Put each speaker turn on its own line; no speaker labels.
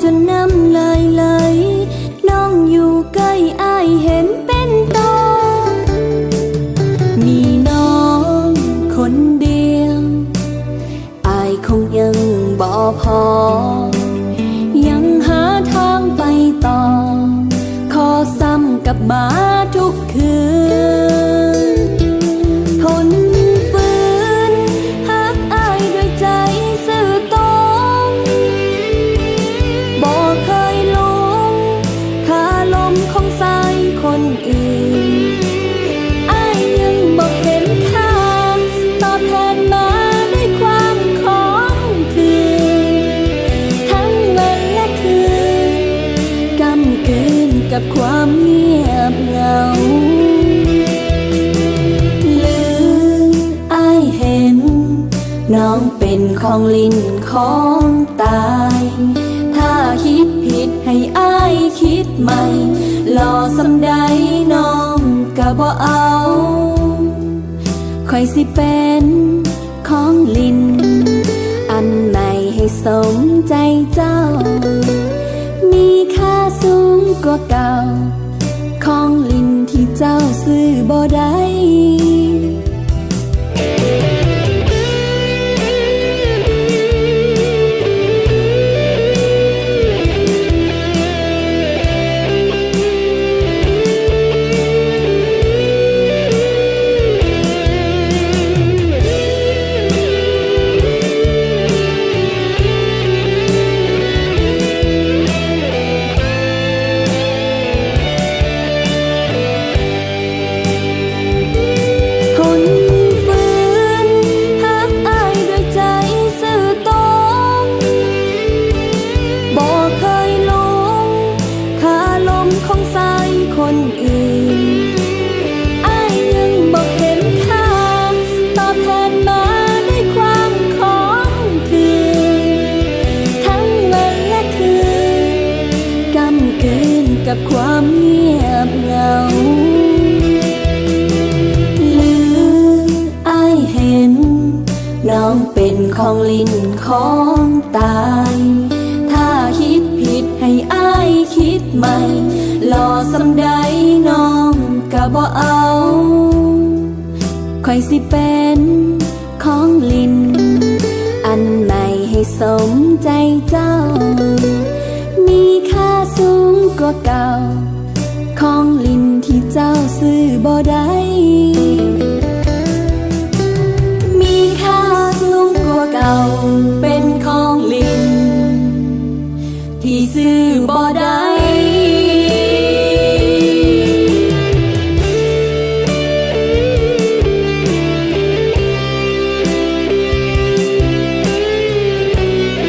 จนน้ำลายไหลน้องอยู่ใกล้อายเห็นเป็นตอมีน้องคนเดียวอายคงยังบ่พอยังหาทางไปต่อขอซ้ำกับมาทุกคืนทนฝืนหักอายด้วยใจซื่อตรงบ่เคยลงคาลมของสายคนอื่นอายยังบ่เห็นค่าตอบแทนมาด้วยความของคืนทั้งวันและคืนกำกืนกับความเงียบเหงาลืมอายเห็นน้องเป็นของลิ้นของตายถ้าคิดผิดให้อายคิดใหม่หล่อสำใดน้องก็บ่เอาค่อยสิเป็นของลิ้นอันไหนให้สมใจเจ้ามีค่าสูงกว่าเก่าของลิ้นที่เจ้าซื้อบ่ได้คนอื่นอายยังบอกเห็นค่าตอบแทนมาด้วยความของคืนทั้งวันและคืนกำกืนกับความเงียบเหงาลืมอายเห็นน้องเป็นของลิ้นของตายถ้าคิดผิดให้อายคิดใหม่หล่อสำใดน้องก็บ่เอาค่อยสิเป็นของลิ้นอันไหนให้สมใจเจ้ามีค่าสูงกว่าเก่าของลิ้นที่เจ้าซื้อบ่ได้